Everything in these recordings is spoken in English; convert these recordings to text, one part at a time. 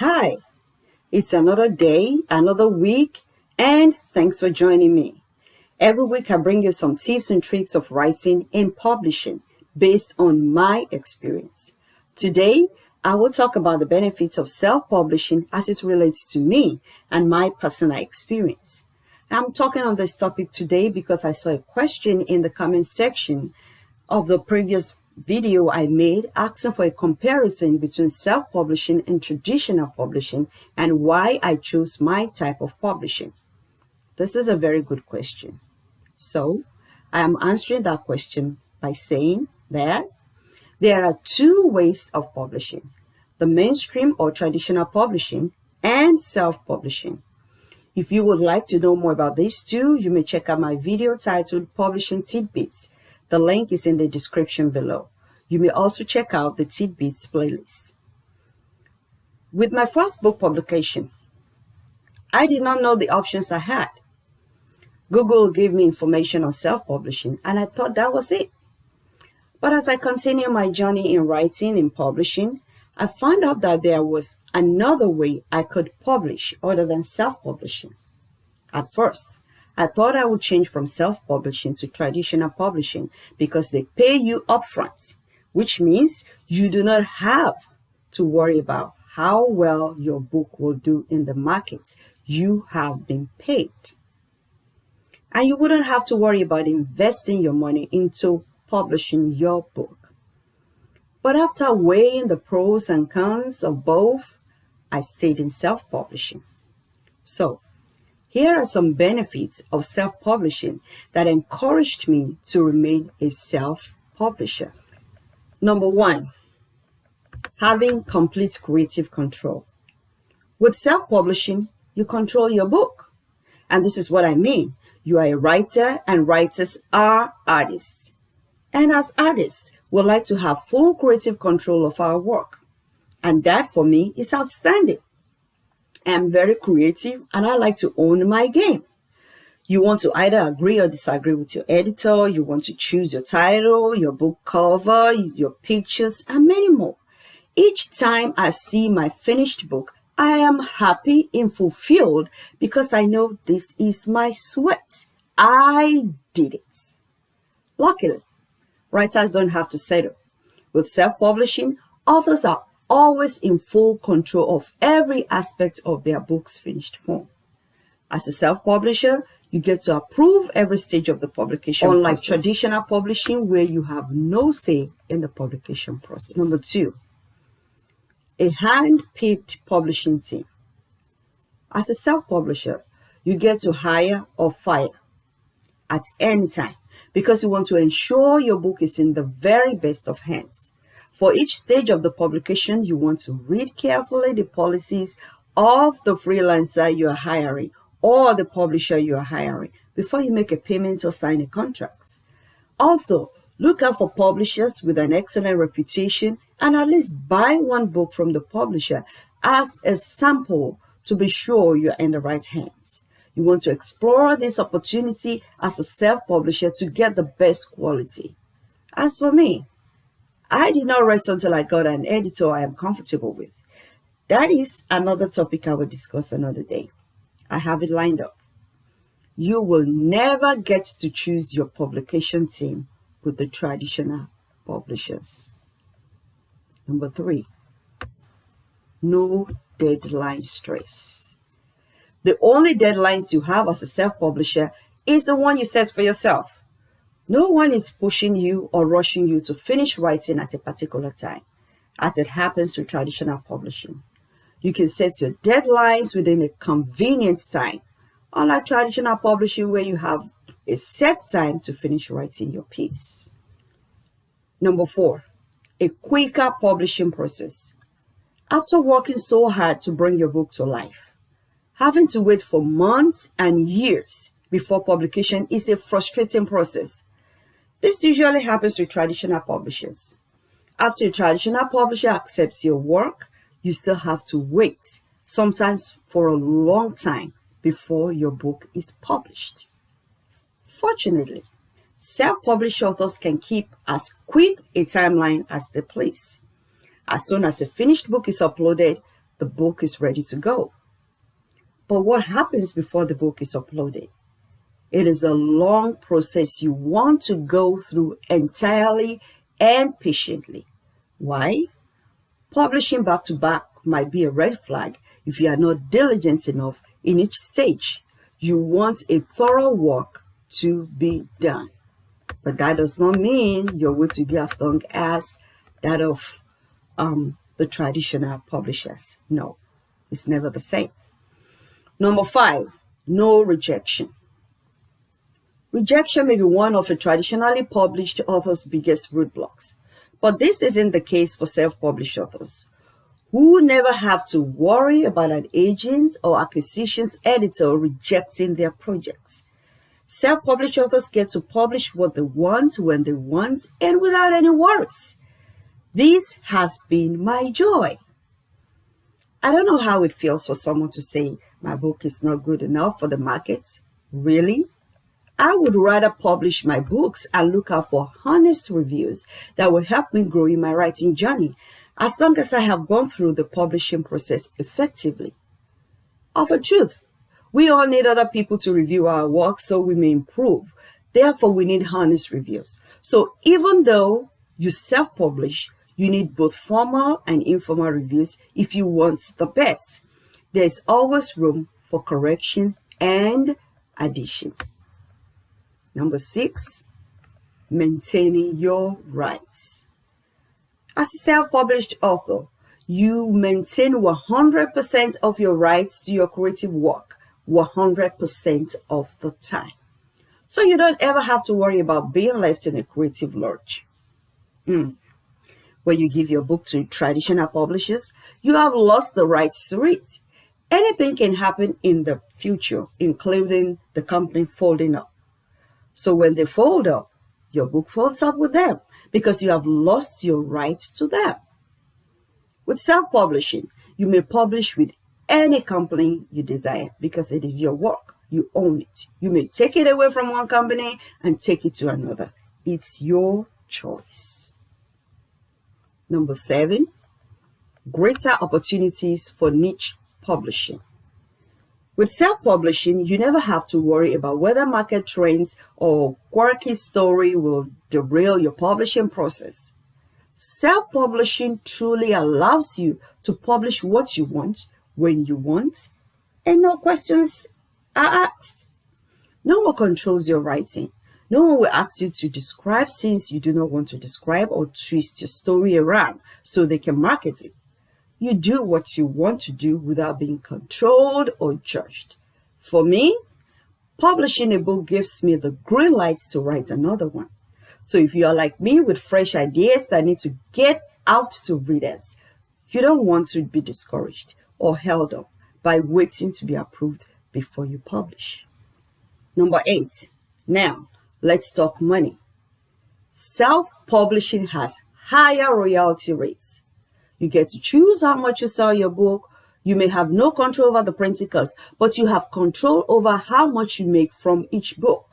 Hi, it's another day, another week, and thanks for joining me. Every week I bring you some tips and tricks of writing and publishing based on my experience. Today, I will talk about the benefits of self-publishing as it relates to me and my personal experience. I'm talking on this topic today because I saw a question in the comment section of the previous video I made asking for a comparison between self-publishing and traditional publishing and why I chose my type of publishing. This is a very good question. So I am answering that question by saying that there are two ways of publishing: the mainstream or traditional publishing and self-publishing. If you would like to know more about these two, you may check out my video titled Publishing Tidbits. The link is in the description below. You may also check out the Tidbits playlist. With my first book publication, I did not know the options I had. Google gave me information on self-publishing, and I thought that was it. But as I continued my journey in writing and publishing, I found out that there was another way I could publish other than self-publishing. At first, I thought I would change from self-publishing to traditional publishing because they pay you upfront, which means you do not have to worry about how well your book will do in the market. You have been paid. And you wouldn't have to worry about investing your money into publishing your book. But after weighing the pros and cons of both, I stayed in self-publishing. So, here are some benefits of self-publishing that encouraged me to remain a self-publisher. Number one, having complete creative control. With self-publishing, you control your book. And this is what I mean. You are a writer, and writers are artists. And as artists, we like to have full creative control of our work. And that, for me, is outstanding. I'm very creative, and I like to own my game. You want to either agree or disagree with your editor. You want to choose your title, your book cover, your pictures, and many more. Each time I see my finished book, I am happy and fulfilled because I know this is my sweat. I did it. Luckily, writers don't have to settle. With self-publishing, authors are always in full control of every aspect of their book's finished form. As a self-publisher, you get to approve every stage of the publication, unlike traditional publishing where you have no say in the publication process. Number two, a hand-picked publishing team. As a self-publisher, you get to hire or fire at any time because you want to ensure your book is in the very best of hands. For each stage of the publication, you want to read carefully the policies of the freelancer you are hiring or the publisher you are hiring before you make a payment or sign a contract. Also, look out for publishers with an excellent reputation and at least buy one book from the publisher as a sample to be sure you're in the right hands. You want to explore this opportunity as a self-publisher to get the best quality. As for me, I did not rest until I got an editor I am comfortable with. That is another topic I will discuss another day. I have it lined up. You will never get to choose your publication team with the traditional publishers. Number three, no deadline stress. The only deadlines you have as a self-publisher is the one you set for yourself. No one is pushing you or rushing you to finish writing at a particular time, as it happens with traditional publishing. You can set your deadlines within a convenient time, unlike traditional publishing where you have a set time to finish writing your piece. Number four, a quicker publishing process. After working so hard to bring your book to life, having to wait for months and years before publication is a frustrating process. This usually happens with traditional publishers. After a traditional publisher accepts your work, you still have to wait, sometimes for a long time, before your book is published. Fortunately, self-published authors can keep as quick a timeline as they please. As soon as a finished book is uploaded, the book is ready to go. But what happens before the book is uploaded? It is a long process you want to go through entirely and patiently. Why? Publishing back to back might be a red flag if you are not diligent enough in each stage. You want a thorough work to be done. But that does not mean your work will be as long as that of the traditional publishers. No, it's never the same. Number 5, no rejection. Rejection may be one of a traditionally published author's biggest roadblocks, but this isn't the case for self-published authors, who never have to worry about an agent or acquisitions editor rejecting their projects. Self-published authors get to publish what they want when they want and without any worries. This has been my joy. I don't know how it feels for someone to say, my book is not good enough for the market. Really? I would rather publish my books and look out for honest reviews that will help me grow in my writing journey, as long as I have gone through the publishing process effectively. Of a truth, we all need other people to review our work so we may improve. Therefore, we need honest reviews. So even though you self-publish, you need both formal and informal reviews if you want the best. There is always room for correction and addition. Number 6, maintaining your rights. As a self-published author, you maintain 100% of your rights to your creative work 100% of the time. So you don't ever have to worry about being left in a creative lurch. When you give your book to traditional publishers, you have lost the rights to it. Anything can happen in the future, including the company folding up. So when they fold up, your book folds up with them because you have lost your rights to them. With self-publishing, you may publish with any company you desire because it is your work. You own it. You may take it away from one company and take it to another. It's your choice. Number 7, greater opportunities for niche publishing. With self-publishing, you never have to worry about whether market trends or quirky story will derail your publishing process. Self-publishing truly allows you to publish what you want, when you want, and no questions are asked. No one controls your writing. No one will ask you to describe scenes you do not want to describe or twist your story around so they can market it. You do what you want to do without being controlled or judged. For me, publishing a book gives me the green light to write another one. So if you are like me with fresh ideas that need to get out to readers, you don't want to be discouraged or held up by waiting to be approved before you publish. Number 8. Now, let's talk money. Self-publishing has higher royalty rates. You get to choose how much you sell your book. You may have no control over the printing cost, but you have control over how much you make from each book.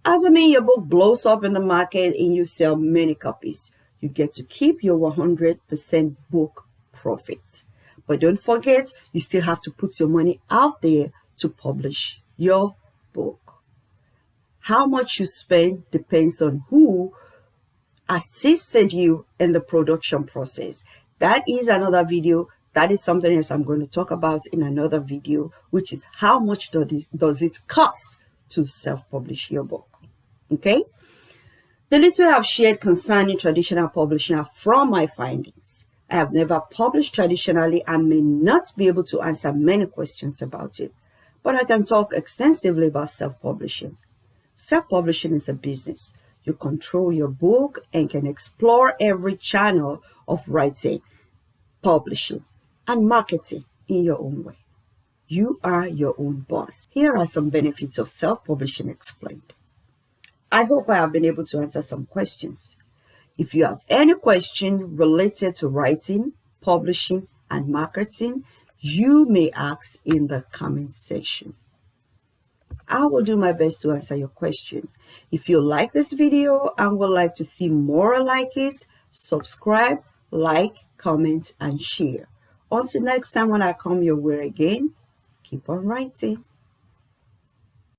As I mean, your book blows up in the market and you sell many copies. You get to keep your 100% book profits. But don't forget, you still have to put your money out there to publish your book. How much you spend depends on who assisted you in the production process. That is another video. That is something else I'm going to talk about in another video, which is how much does it cost to self-publish your book. Okay? The little I've shared concerning traditional publishing are from my findings. I have never published traditionally and may not be able to answer many questions about it, but I can talk extensively about self-publishing. Self-publishing is a business. You control your book and can explore every channel of writing, publishing, and marketing in your own way. You are your own boss. Here are some benefits of self-publishing explained. I hope I have been able to answer some questions. If you have any question related to writing, publishing, and marketing, you may ask in the comment section. I will do my best to answer your question. If you like this video and would like to see more like it, subscribe, like, comment, and share. Until next time when I come your way again, keep on writing.